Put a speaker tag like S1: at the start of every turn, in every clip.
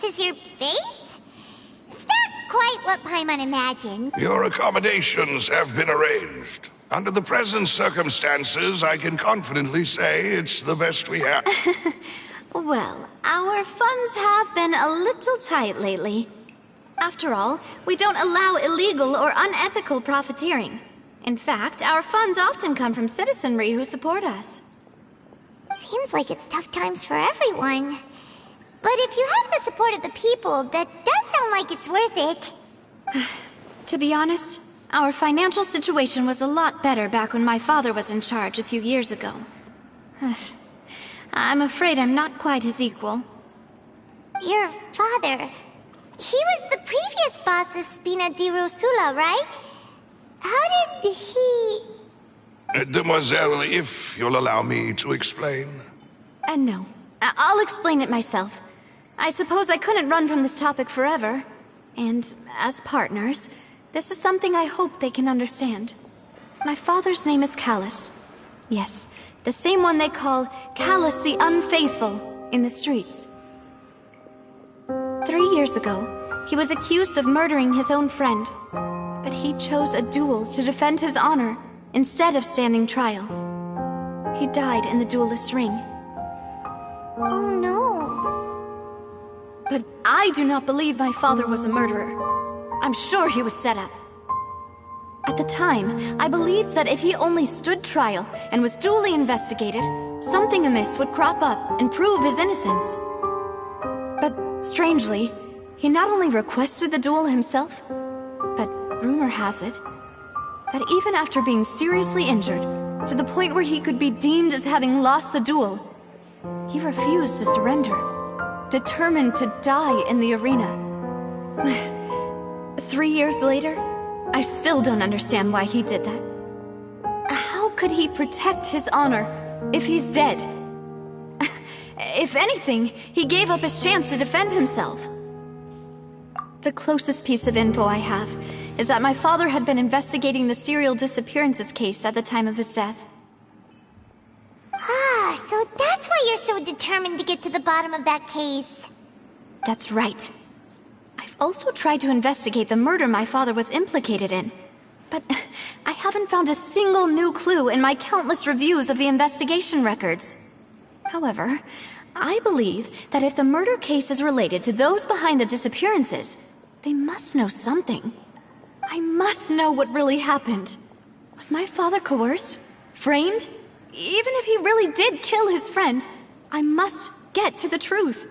S1: is your base? It's not quite what Paimon imagined.
S2: Your accommodations have been arranged. Under the present circumstances, I can confidently say it's the best we have.
S3: Well, our funds have been a little tight lately. After all, we don't allow illegal or unethical profiteering. In fact, our funds often come from citizenry who support us.
S1: Seems like it's tough times for everyone. But if you have the support of the people, that does sound like it's worth it.
S3: To be honest, our financial situation was a lot better back when my father was in charge a few years ago. I'm afraid I'm not quite his equal.
S1: Your father... he was the previous boss of Spina di Rosula, right? How did he...
S2: Demoiselle, if you'll allow me to explain.
S3: No. I'll explain it myself. I suppose I couldn't run from this topic forever. And as partners, this is something I hope they can understand. My father's name is Callus. Yes, the same one they call Callus the Unfaithful in the streets. 3 years ago, he was accused of murdering his own friend. But he chose a duel to defend his honor instead of standing trial. He died in the duelist's ring.
S1: Oh no.
S3: But I do not believe my father was a murderer. I'm sure he was set up. At the time, I believed that if he only stood trial and was duly investigated, something amiss would crop up and prove his innocence. But strangely, he not only requested the duel himself, but rumor has it that even after being seriously injured, to the point where he could be deemed as having lost the duel, he refused to surrender, determined to die in the arena. 3 years later, I still don't understand why he did that. How could he protect his honor if he's dead? If anything, he gave up his chance to defend himself. The closest piece of info I have is that my father had been investigating the serial disappearances case at the time of his death.
S1: Ah, so that's why you're so determined to get to the bottom of that case.
S3: That's right. I've also tried to investigate the murder my father was implicated in, but I haven't found a single new clue in my countless reviews of the investigation records. However, I believe that if the murder case is related to those behind the disappearances, they must know something. I must know what really happened. Was my father coerced? Framed? Even if he really did kill his friend, I must get to the truth.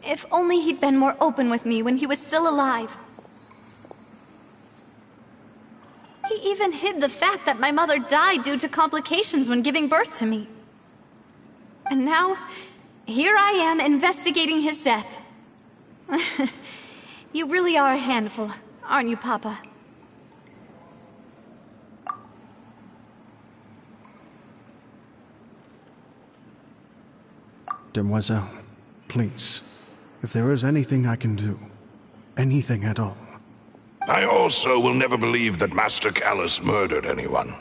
S3: If only he'd been more open with me when he was still alive. He even hid the fact that my mother died due to complications when giving birth to me. And now, here I am investigating his death. You really are a handful, aren't you, Papa?
S4: Demoiselle, please, if there is anything I can do, anything at all.
S2: I also will never believe that Master Callus murdered anyone.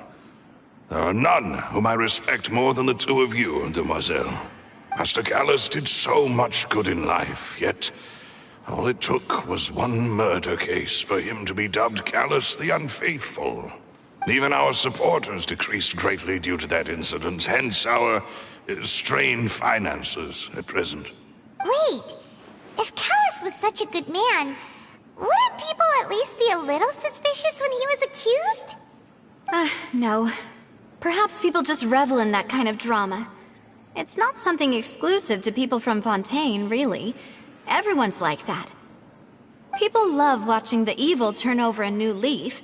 S2: There are none whom I respect more than the two of you, Demoiselle. Master Callus did so much good in life, yet all it took was one murder case for him to be dubbed Callus the Unfaithful. Even our supporters decreased greatly due to that incident, hence our strained finances at present.
S1: Wait, if Callus was such a good man, wouldn't people at least be a little suspicious when he was accused?
S3: No. Perhaps people just revel in that kind of drama. It's not something exclusive to people from Fontaine, really. Everyone's like that. People love watching the evil turn over a new leaf,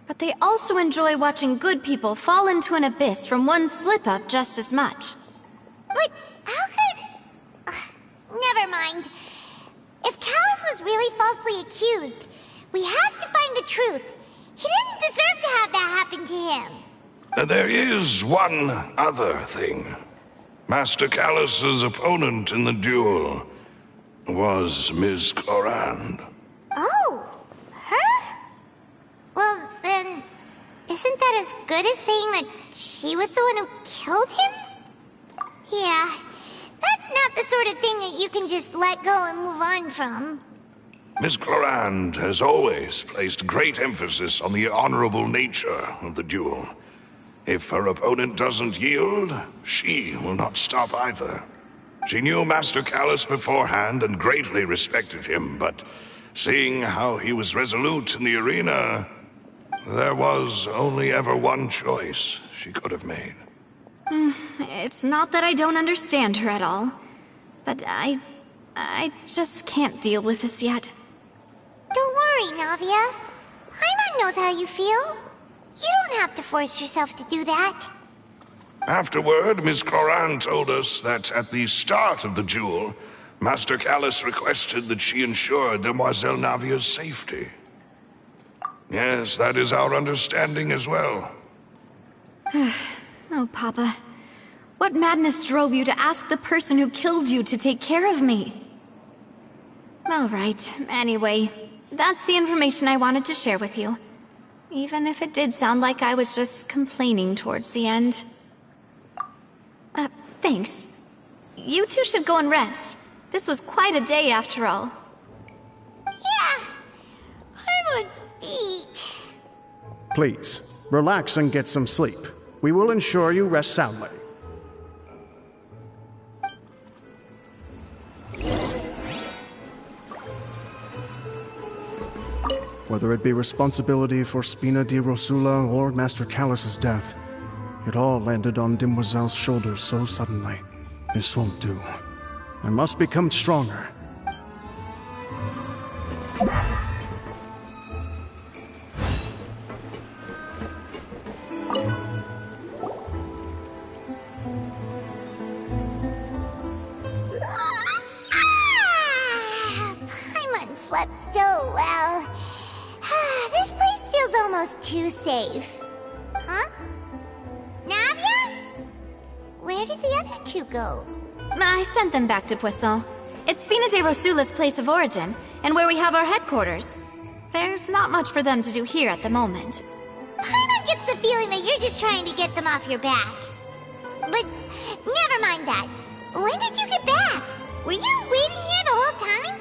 S3: but they also enjoy watching good people fall into an abyss from one slip-up just as much.
S1: But how could... never mind. If Callus was really falsely accused, we have to find the truth. He didn't deserve to have that happen to him.
S2: There is one other thing. Master Callus's opponent in the duel was Ms. Corand.
S1: Oh, her? Well, then, isn't that as good as saying that she was the one who killed him? Yeah, that's That's not the sort of thing that you can just let go and move on from.
S2: Miss Clorand has always placed great emphasis on the honorable nature of the duel. If her opponent doesn't yield, she will not stop either. She knew Master Callus beforehand and greatly respected him, but seeing how he was resolute in the arena, there was only ever one choice she could have made.
S3: It's not that I don't understand her at all, but I just can't deal with this yet.
S1: Don't worry, Navia. Paimon knows how you feel. You don't have to force yourself to do that.
S2: Afterward, Miss Clorand told us that at the start of the duel, Master Callus requested that she ensure Demoiselle Navia's safety. Yes, that is our understanding as well.
S3: Oh, Papa. What madness drove you to ask the person who killed you to take care of me? All right, anyway, that's the information I wanted to share with you. Even if it did sound like I was just complaining towards the end. Thanks. You two should go and rest. This was quite a day after all.
S1: Yeah. Paimon's beat.
S4: Please, relax and get some sleep. We will ensure you rest soundly. Whether it be responsibility for Spina di Rosula or Master Callus's death, it all landed on Demoiselle's shoulders so suddenly. This won't do. I must become stronger.
S1: Paimon slept so well. This place feels almost too safe. Huh? Navia? Where did the other two go?
S3: I sent them back to Poisson. It's Spina de Rosula's place of origin, and where we have our headquarters. There's not much for them to do here at the moment.
S1: Paimon gets the feeling that you're just trying to get them off your back. But never mind that. When did you get back? Were you waiting here the whole time?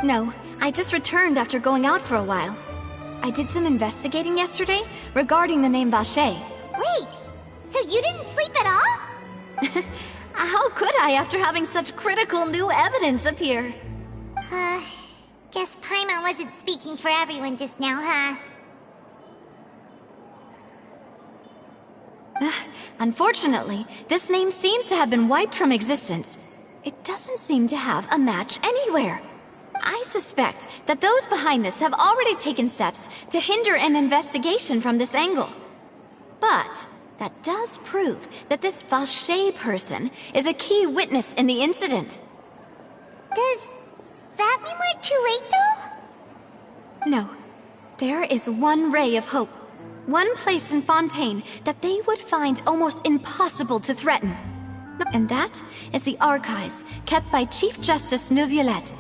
S3: No, I just returned after going out for a while. I did some investigating yesterday regarding the name Vacher.
S1: Wait, so you didn't sleep at all?
S3: How could I after having such critical new evidence appear?
S1: Guess Paimon wasn't speaking for everyone just now, huh?
S3: Unfortunately, this name seems to have been wiped from existence. It doesn't seem to have a match anywhere. I suspect that those behind this have already taken steps to hinder an investigation from this angle. But that does prove that this Vacher person is a key witness in the incident.
S1: Does that mean we're too late, though?
S3: No. There is one ray of hope. One place in Fontaine that they would find almost impossible to threaten. And that is the archives kept by Chief Justice Neuvillette.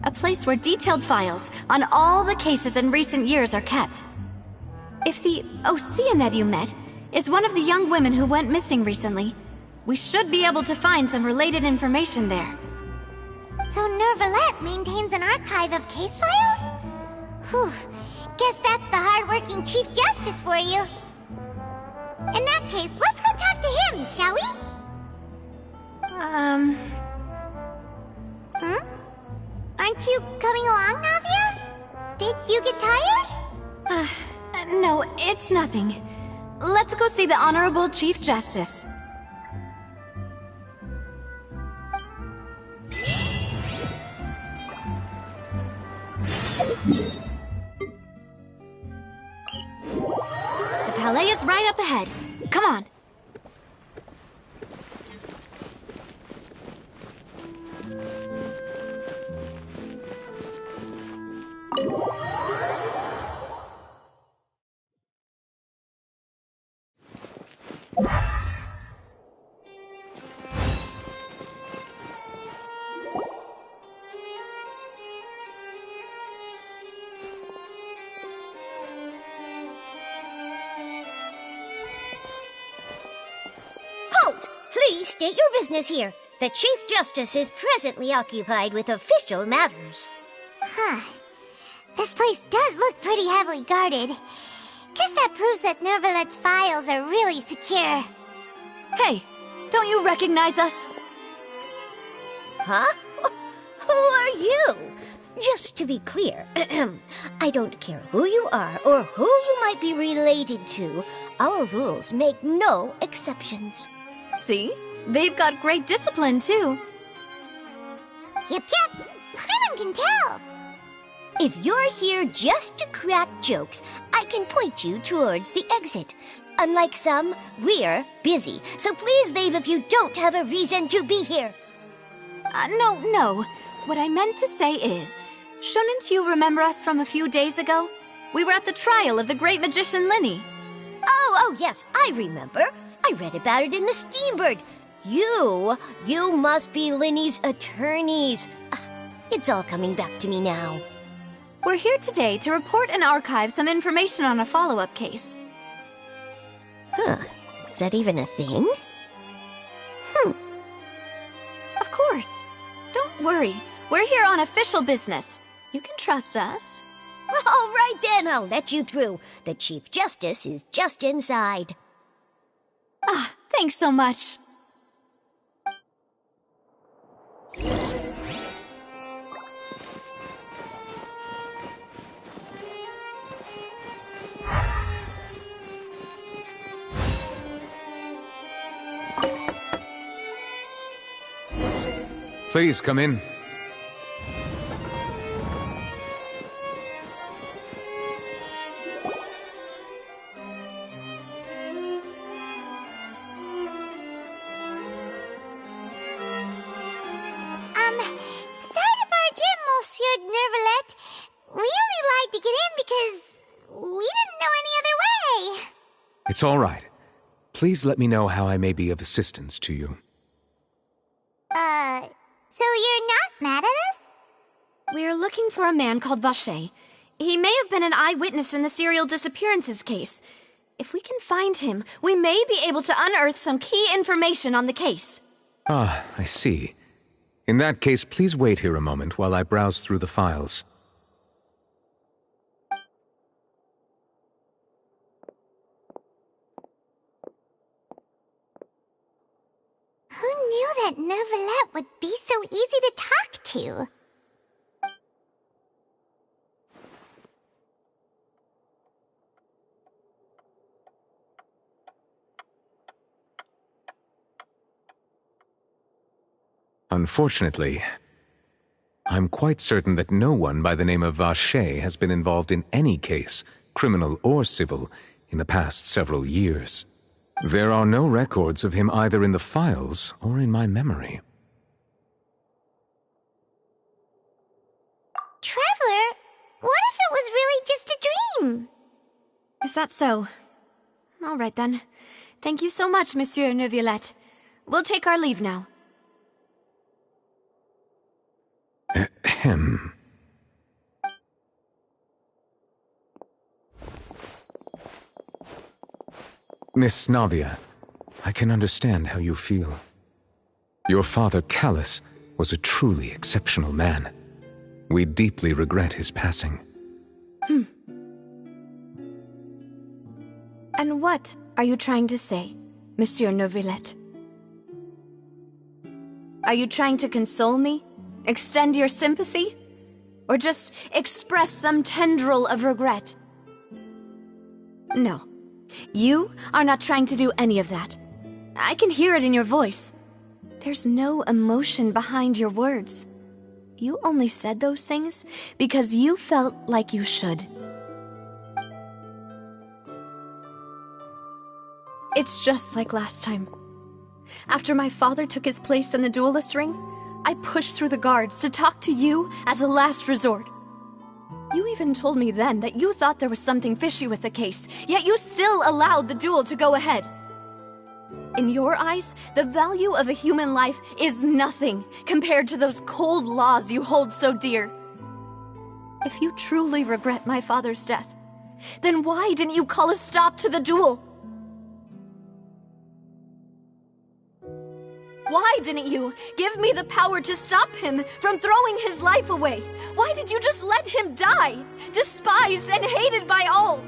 S3: A place where detailed files on all the cases in recent years are kept. If the Oceanid you met is one of the young women who went missing recently, we should be able to find some related information there.
S1: So Neuvillette maintains an archive of case files? Whew. Guess that's the hard-working Chief Justice for you. In that case, let's go talk to him, shall we? Aren't you coming along, Navia? Did you get tired?
S3: No, it's nothing. Let's go see the Honorable Chief Justice. The Palais is right up ahead. Come on.
S1: Halt! Please state your business here.
S5: The Chief Justice is presently occupied with official matters.
S1: Huh. This place does look pretty heavily guarded. Guess that proves that Nervalet's files are really secure.
S3: Hey, don't you recognize us?
S5: Huh? Who are you? Just to be clear, I don't care who you are or who you might be related to. Our rules make no exceptions.
S3: See? They've got great discipline, too.
S1: Yep. Paimon can tell.
S5: If you're here just to crack jokes, I can point you towards the exit. Unlike some, we're busy, so please leave if you don't have a reason to be here.
S3: No. What I meant to say is, shouldn't you remember us from a few days ago? We were at the trial of the great magician Linny.
S5: Oh, yes, I remember. I read about it in the Steambird. You must be Linny's attorneys. It's all coming back to me now.
S3: We're here today to report and archive some information on a follow-up case.
S5: Huh. Is that even a thing?
S3: Of course. Don't worry. We're here on official business. You can trust us.
S5: All right then, I'll let you through. The Chief Justice is just inside.
S3: Thanks so much.
S6: Please come in.
S1: Sorry to barge in, Monsieur Nervalet. We only lied to get in because we didn't know any other way.
S6: It's all right. Please let me know how I may be of assistance to you.
S1: So you're not mad at us?
S3: We're looking for a man called Vacher. He may have been an eyewitness in the serial disappearances case. If we can find him, we may be able to unearth some key information on the case.
S6: Ah, I see. In that case, please wait here a moment while I browse through the files.
S1: Who knew that Nervalet would be so easy to talk to?
S6: Unfortunately, I'm quite certain that no one by the name of Vacher has been involved in any case, criminal or civil, in the past several years. There are no records of him either in the files or in my memory.
S1: Traveler, what if it was really just a dream?
S3: Is that so? All right then. Thank you so much, Monsieur Neuvillette. We'll take our leave now.
S6: Ahem. Miss Navia, I can understand how you feel. Your father, Callus, was a truly exceptional man. We deeply regret his passing.
S3: And what are you trying to say, Monsieur Neuvillette? Are you trying to console me? Extend your sympathy? Or just express some tendril of regret? No. You are not trying to do any of that. I can hear it in your voice. There's no emotion behind your words. You only said those things because you felt like you should. It's just like last time. After my father took his place in the duelist ring, I pushed through the guards to talk to you as a last resort. You even told me then that you thought there was something fishy with the case, yet you still allowed the duel to go ahead. In your eyes, the value of a human life is nothing compared to those cold laws you hold so dear. If you truly regret my father's death, then why didn't you call a stop to the duel? Why didn't you give me the power to stop him from throwing his life away? Why did you just let him die, despised and hated by all?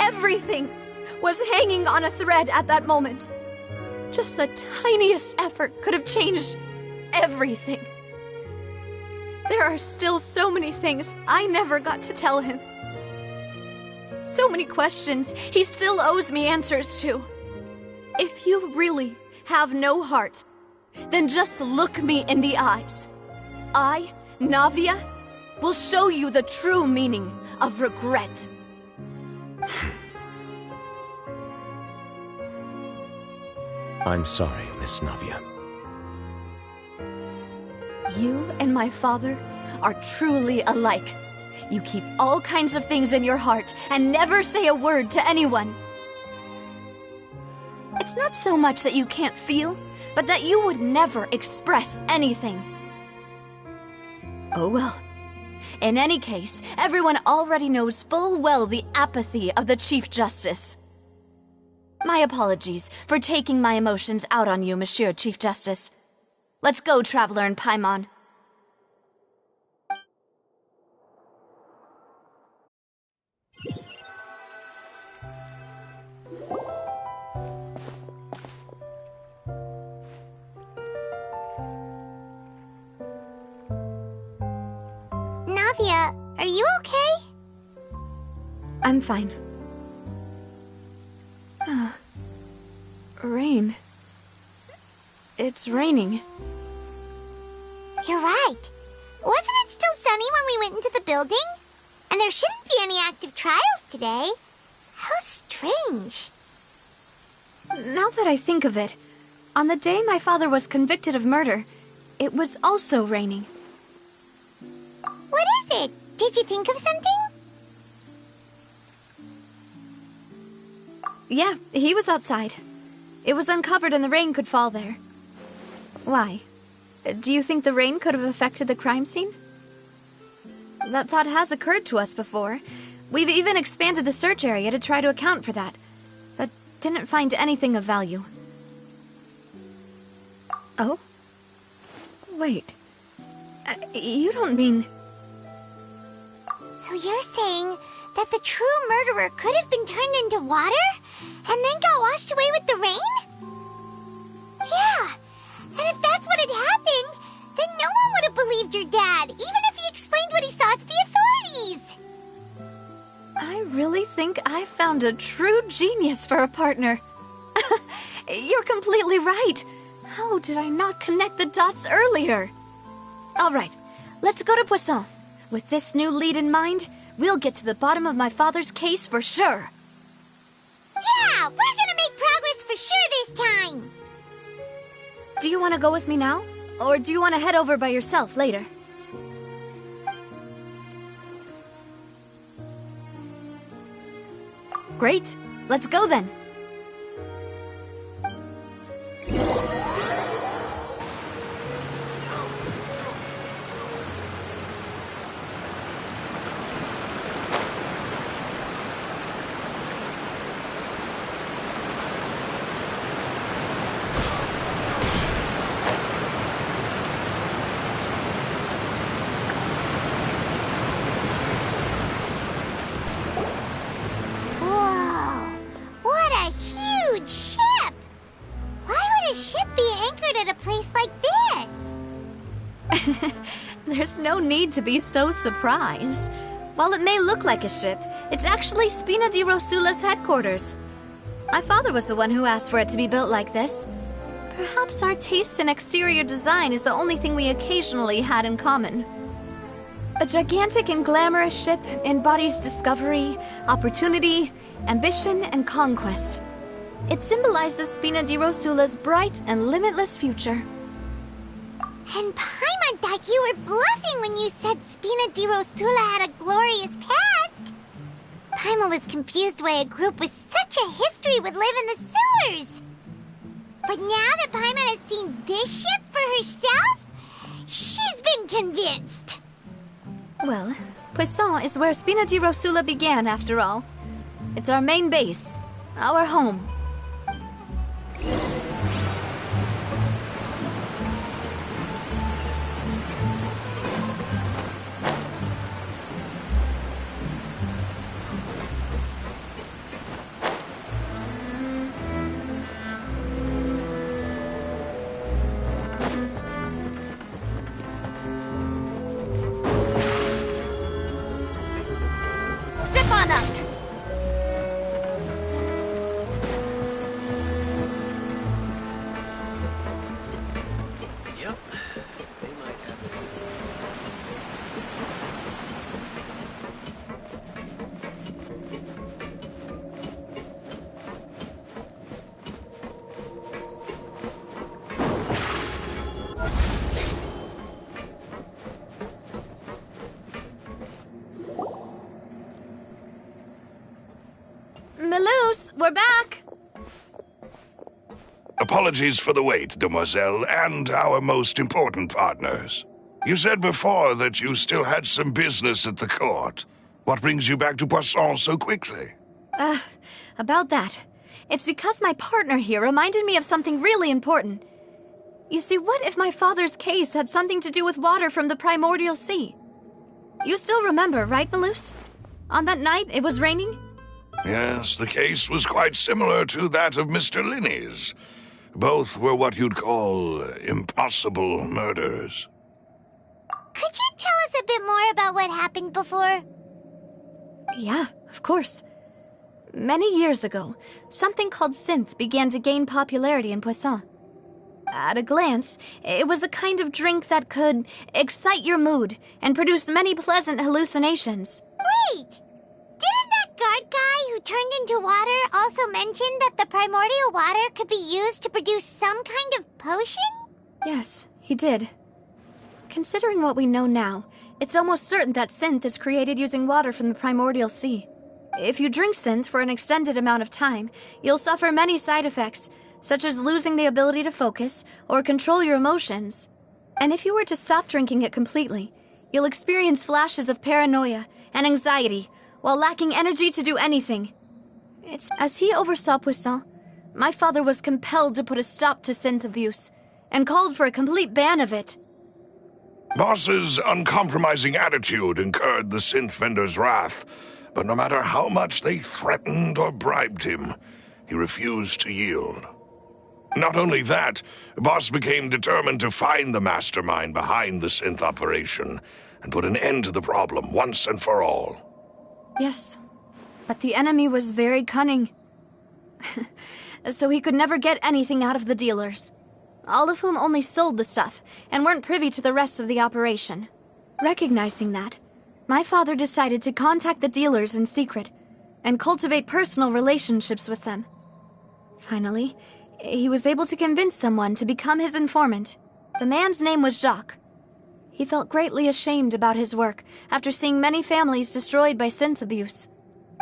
S3: Everything was hanging on a thread at that moment. Just the tiniest effort could have changed everything. There are still so many things I never got to tell him. So many questions he still owes me answers to. If you really have no heart, then just look me in the eyes. I, Navia, will show you the true meaning of regret.
S6: I'm sorry, Miss Navia.
S3: You and my father are truly alike. You keep all kinds of things in your heart and never say a word to anyone. It's not so much that you can't feel, but that you would never express anything. Oh well. In any case, everyone already knows full well the apathy of the Chief Justice. My apologies for taking my emotions out on you, Monsieur Chief Justice. Let's go, Traveler and Paimon.
S1: Navia, are you okay?
S3: I'm fine. Rain. It's raining.
S1: You're right. Wasn't it still sunny when we went into the building? And there shouldn't be any active trials today. How strange.
S3: Now that I think of it, on the day my father was convicted of murder, it was also raining.
S1: What is it? Did you think of something?
S3: Yeah, he was outside. It was uncovered and the rain could fall there. Why? Do you think the rain could have affected the crime scene? That thought has occurred to us before. We've even expanded the search area to try to account for that, but didn't find anything of value. Oh? Wait. You don't mean...
S1: So you're saying that the true murderer could have been turned into water and then got washed away with the rain? Yeah, and if that's what had happened, then no one would have believed your dad, even if he explained what he saw to the authorities.
S3: I really think I found a true genius for a partner. You're completely right. How did I not connect the dots earlier? All right, let's go to Poisson. With this new lead in mind, we'll get to the bottom of my father's case for sure.
S1: Yeah, we're gonna make progress for sure this time.
S3: Do you want to go with me now? Or do you want to head over by yourself later? Great. Let's go then.
S1: Whoa, what a huge ship! Why would a ship be anchored at a place like this?
S3: There's no need to be so surprised. While it may look like a ship, it's actually Spina di Rosula's headquarters. My father was the one who asked for it to be built like this. Perhaps our taste in exterior design is the only thing we occasionally had in common. A gigantic and glamorous ship embodies discovery, opportunity, ambition, and conquest. It symbolizes Spina di Rosula's bright and limitless future.
S1: And Paimon thought you were bluffing when you said Spina di Rosula had a glorious past. Paimon was confused why a group with such a history would live in the sewers. But now that Paimon has seen this ship for herself, she's been convinced.
S3: Well, Poisson is where Spina di Rosula began, after all. It's our main base, Our home. Step on us!
S7: Yep. They might have it.
S3: Melus, we're back!
S2: Apologies for the wait, demoiselle, and our most important partners. You said before that you still had some business at the court. What brings you back to Poisson so quickly?
S3: About that. It's because my partner here reminded me of something really important. You see, what if my father's case had something to do with water from the primordial sea? You still remember, right, Melus? On that night, it was raining?
S2: Yes, the case was quite similar to that of Mr. Linney's. Both were what you'd call impossible murders.
S1: Could you tell us a bit more about what happened before?
S3: Yeah, of course. Many years ago, something called synth began to gain popularity in Poisson. At a glance, it was a kind of drink that could excite your mood and produce many pleasant hallucinations.
S1: Wait! Didn't that guard guy who turned into water also mention that the primordial water could be used to produce some kind of potion?
S3: Yes, he did. Considering what we know now, it's almost certain that synth is created using water from the primordial sea. If you drink synth for an extended amount of time, you'll suffer many side effects, such as losing the ability to focus or control your emotions. And if you were to stop drinking it completely, you'll experience flashes of paranoia and anxiety while lacking energy to do anything. As he oversaw Poisson, my father was compelled to put a stop to synth abuse and called for a complete ban of it.
S2: Boss's uncompromising attitude incurred the synth vendor's wrath, but no matter how much they threatened or bribed him, he refused to yield. Not only that, Boss became determined to find the mastermind behind the synth operation and put an end to the problem once and for all.
S3: Yes, but the enemy was very cunning. So he could never get anything out of the dealers, all of whom only sold the stuff and weren't privy to the rest of the operation. Recognizing that, my father decided to contact the dealers in secret and cultivate personal relationships with them. Finally, he was able to convince someone to become his informant. The man's name was Jacques. He felt greatly ashamed about his work after seeing many families destroyed by synth abuse.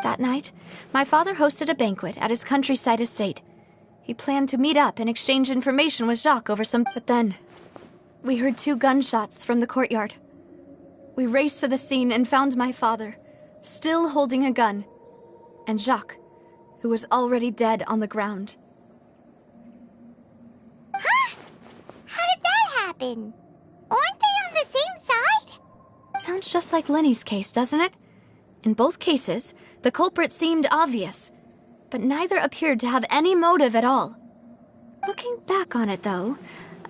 S3: That night, my father hosted a banquet at his countryside estate. He planned to meet up and exchange information with Jacques over some... But then, we heard 2 gunshots from the courtyard. We raced to the scene and found my father, still holding a gun, and Jacques, who was already dead on the ground.
S1: Huh? How did that happen? Aren't they on the same side?
S3: Sounds just like Lenny's case, doesn't it? In both cases, the culprit seemed obvious, but neither appeared to have any motive at all. Looking back on it, though,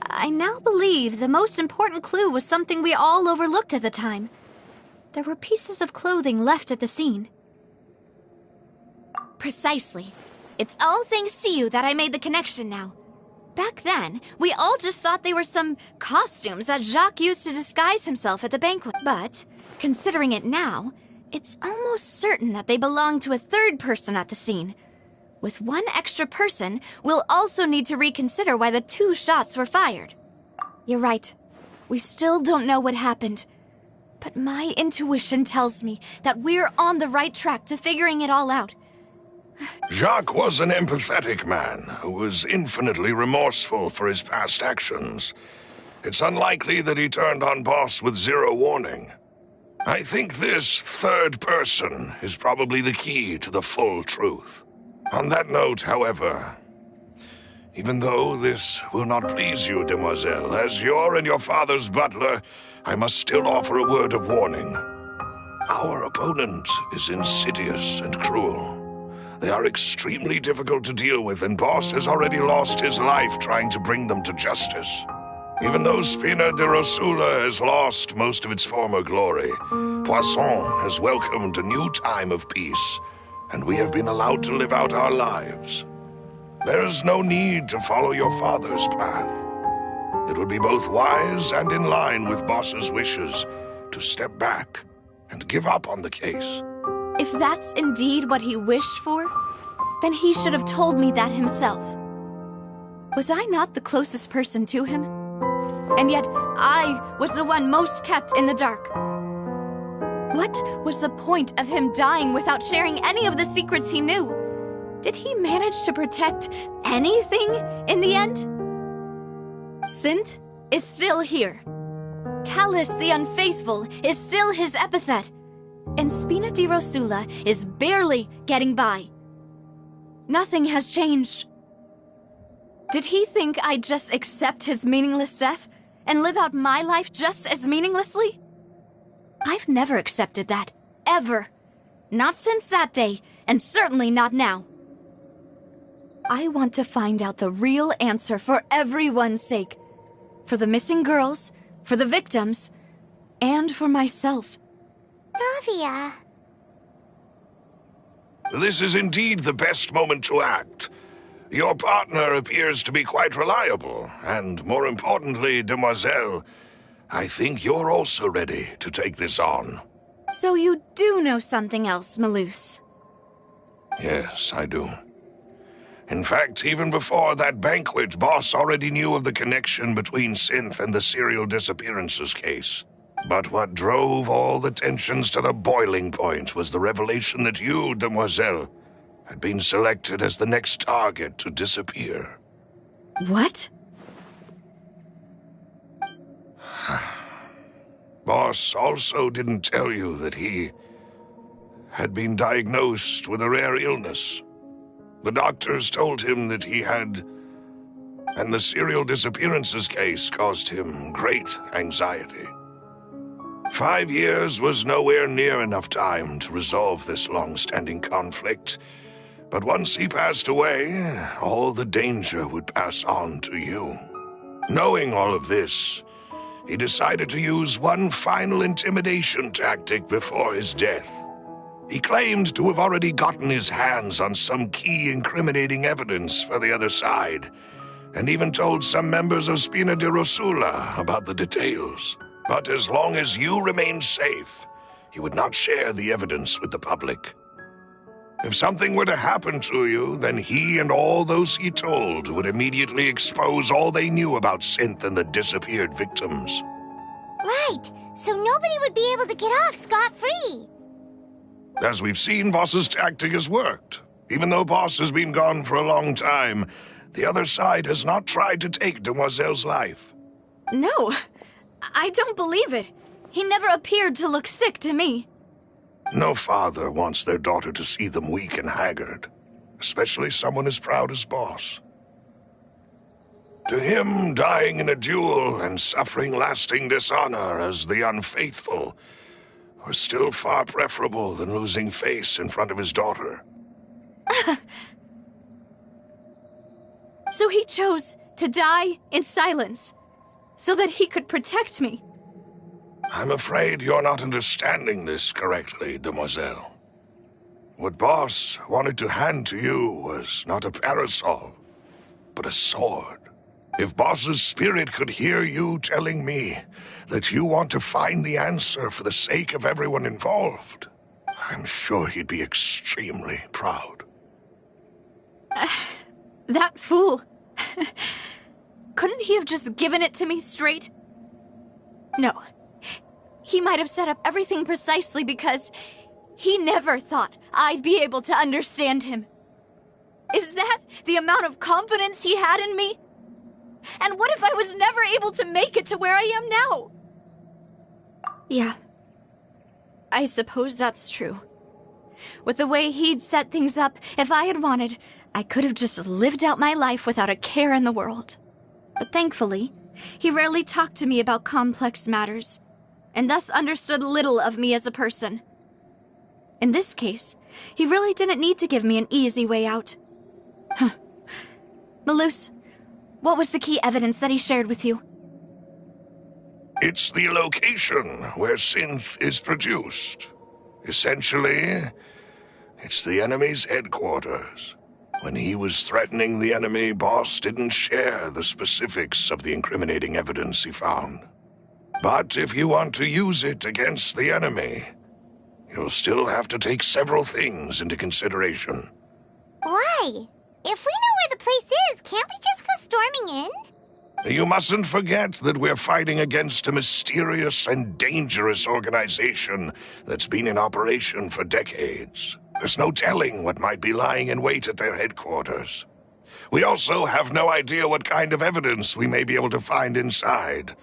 S3: I now believe the most important clue was something we all overlooked at the time. There were pieces of clothing left at the scene. Precisely. It's all thanks to you that I made the connection now. Back then, we all just thought they were some costumes that Jacques used to disguise himself at the banquet. But, considering it now, it's almost certain that they belong to a third person at the scene. With one extra person, we'll also need to reconsider why the 2 shots were fired. You're right. We still don't know what happened. But my intuition tells me that we're on the right track to figuring it all out.
S2: Jacques was an empathetic man who was infinitely remorseful for his past actions. It's unlikely that he turned on Boss with 0 warning. I think this third person is probably the key to the full truth. On that note, however, even though this will not please you, demoiselle, as your and your father's butler, I must still offer a word of warning. Our opponent is insidious and cruel. They are extremely difficult to deal with, and Boss has already lost his life trying to bring them to justice. Even though Spina de Rosula has lost most of its former glory, Poisson has welcomed a new time of peace, and we have been allowed to live out our lives. There is no need to follow your father's path. It would be both wise and in line with Boss's wishes to step back and give up on the case.
S3: If that's indeed what he wished for, then he should have told me that himself. Was I not the closest person to him? And yet, I was the one most kept in the dark. What was the point of him dying without sharing any of the secrets he knew? Did he manage to protect anything in the end? Synth is still here. Callus the Unfaithful is still his epithet. And Spina di Rosula is barely getting by. Nothing has changed. Did he think I'd just accept his meaningless death and live out my life just as meaninglessly? I've never accepted that, ever. Not since that day, and certainly not now. I want to find out the real answer for everyone's sake. For the missing girls, for the victims, and for myself.
S1: Navia.
S2: This is indeed the best moment to act. Your partner appears to be quite reliable, and more importantly, demoiselle, I think you're also ready to take this on.
S3: So you do know something else, Malus?
S2: Yes, I do. In fact, even before that banquet, Boss already knew of the connection between Synth and the serial disappearances case. But what drove all the tensions to the boiling point was the revelation that you, demoiselle, had been selected as the next target to disappear.
S3: What?
S2: Boss also didn't tell you that he had been diagnosed with a rare illness. The doctors told him that he had, and the serial disappearances case caused him great anxiety. 5 years was nowhere near enough time to resolve this long-standing conflict, but once he passed away, all the danger would pass on to you. Knowing all of this, he decided to use one final intimidation tactic before his death. He claimed to have already gotten his hands on some key incriminating evidence for the other side, and even told some members of Spina de Rosula about the details. But as long as you remained safe, he would not share the evidence with the public. If something were to happen to you, then he and all those he told would immediately expose all they knew about Synth and the disappeared victims.
S1: Right, so nobody would be able to get off scot-free.
S2: As we've seen, Boss's tactic has worked. Even though Boss has been gone for a long time, the other side has not tried to take Demoiselle's life.
S3: No, I don't believe it. He never appeared to look sick to me.
S2: No father wants their daughter to see them weak and haggard, especially someone as proud as Boss. To him, dying in a duel and suffering lasting dishonor as the unfaithful were still far preferable than losing face in front of his daughter.
S3: So he chose to die in silence, so that he could protect me.
S2: I'm afraid you're not understanding this correctly, demoiselle. What Boss wanted to hand to you was not a parasol, but a sword. If Boss's spirit could hear you telling me that you want to find the answer for the sake of everyone involved, I'm sure he'd be extremely proud.
S3: That fool. Couldn't he have just given it to me straight? No. He might have set up everything precisely because he never thought I'd be able to understand him. Is that the amount of confidence he had in me? And what if I was never able to make it to where I am now? Yeah. I suppose that's true. With the way he'd set things up, if I had wanted, I could have just lived out my life without a care in the world. But thankfully, he rarely talked to me about complex matters, and thus understood little of me as a person. In this case, he really didn't need to give me an easy way out. Malus, what was the key evidence that he shared with you?
S2: It's the location where synth is produced. Essentially, it's the enemy's headquarters. When he was threatening the enemy, Boss didn't share the specifics of the incriminating evidence he found. But if you want to use it against the enemy, you'll still have to take several things into consideration.
S1: Why? If we know where the place is, can't we just go storming in?
S2: You mustn't forget that we're fighting against a mysterious and dangerous organization that's been in operation for decades. There's no telling what might be lying in wait at their headquarters. We also have no idea what kind of evidence we may be able to find inside.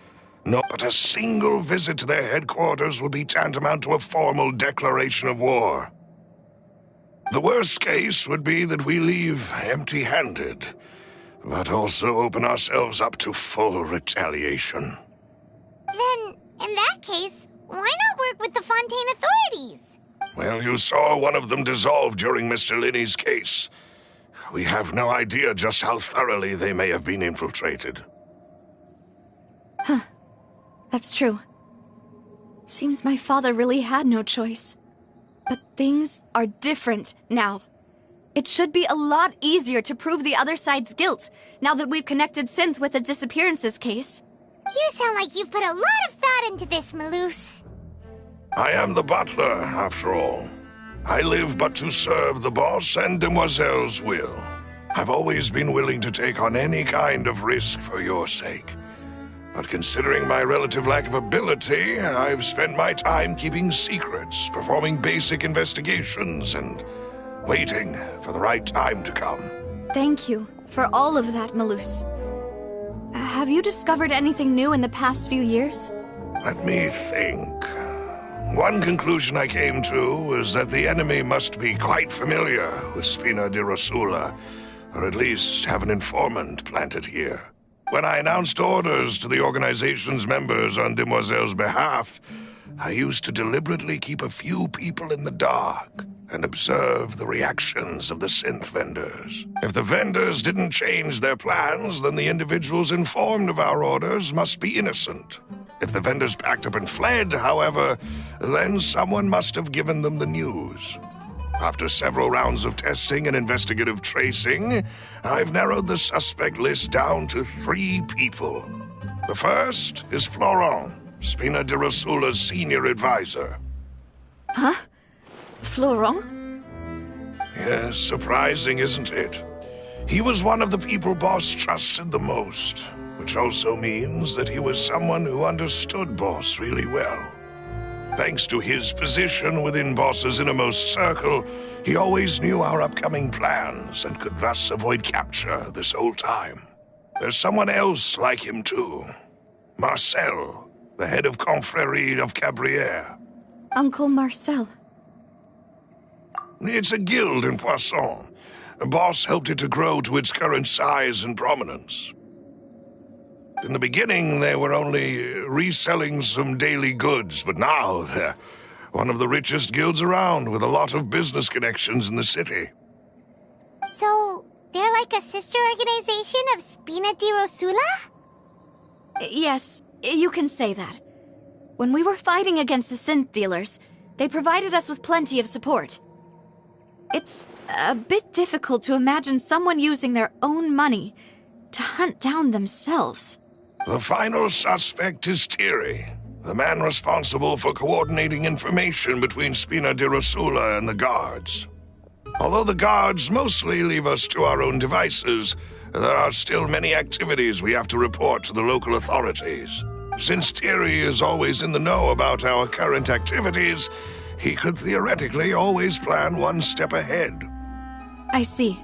S2: No, but a single visit to their headquarters would be tantamount to a formal declaration of war. The worst case would be that we leave empty-handed, but also open ourselves up to full retaliation.
S1: Then, in that case, why not work with the Fontaine authorities?
S2: Well, you saw one of them dissolve during Mr. Linney's case. We have no idea just how thoroughly they may have been infiltrated.
S3: That's true. Seems my father really had no choice. But things are different now. It should be a lot easier to prove the other side's guilt, now that we've connected Synth with the disappearances case.
S1: You sound like you've put a lot of thought into this, Malus.
S2: I am the butler, after all. I live but to serve the boss and Demoiselle's will. I've always been willing to take on any kind of risk for your sake. But considering my relative lack of ability, I've spent my time keeping secrets, performing basic investigations, and waiting for the right time to come.
S3: Thank you for all of that, Malus. Have you discovered anything new in the past few years?
S2: Let me think. One conclusion I came to was that the enemy must be quite familiar with Spina di Rosula, or at least have an informant planted here. When I announced orders to the organization's members on Demoiselle's behalf, I used to deliberately keep a few people in the dark and observe the reactions of the synth vendors. If the vendors didn't change their plans, then the individuals informed of our orders must be innocent. If the vendors packed up and fled, however, then someone must have given them the news. After several rounds of testing and investigative tracing, I've narrowed the suspect list down to 3 people. The first is Florent, Spina di Rosula's senior advisor.
S3: Huh? Florent?
S2: Yes, surprising, isn't it? He was one of the people Boss trusted the most, which also means that he was someone who understood Boss really well. Thanks to his position within Boss's innermost circle, he always knew our upcoming plans and could thus avoid capture this whole time. There's someone else like him too. Marcel, the head of Confrérie of Cabrières.
S3: Uncle Marcel.
S2: It's a guild in Poisson. Boss helped it to grow to its current size and prominence. In the beginning, they were only reselling some daily goods, but now they're one of the richest guilds around, with a lot of business connections in the city.
S1: So, they're like a sister organization of Spina di Rosula?
S3: Yes, you can say that. When we were fighting against the synth dealers, they provided us with plenty of support. It's a bit difficult to imagine someone using their own money to hunt down themselves.
S2: The final suspect is Thierry, the man responsible for coordinating information between Spina di Rosula and the guards. Although the guards mostly leave us to our own devices, there are still many activities we have to report to the local authorities. Since Thierry is always in the know about our current activities, he could theoretically always plan one step ahead.
S3: I see.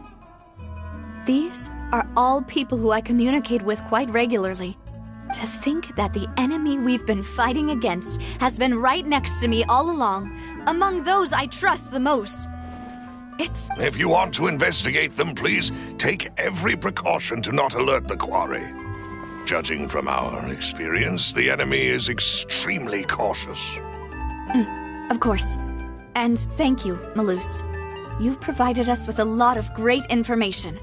S3: These are all people who I communicate with quite regularly. To think that the enemy we've been fighting against has been right next to me all along, among those I trust the most. It's...
S2: If you want to investigate them, please take every precaution to not alert the quarry. Judging from our experience, the enemy is extremely cautious.
S3: Of course. And thank you, Malus. You've provided us with a lot of great information.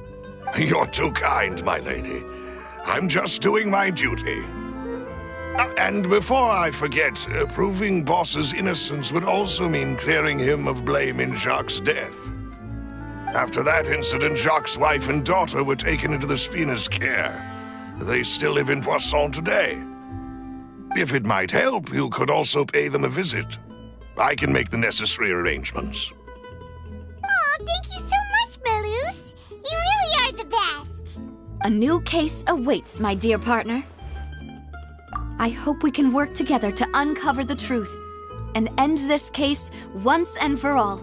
S2: You're too kind, my lady. I'm just doing my duty. And before I forget, proving Boss's innocence would also mean clearing him of blame in Jacques' death. After that incident, Jacques' wife and daughter were taken into the Spina's care. They still live in Poisson today. If it might help, you could also pay them a visit. I can make the necessary arrangements.
S1: Oh, thank you so much, Malus. You really are the best.
S3: A new case awaits, my dear partner. I hope we can work together to uncover the truth and end this case once and for all.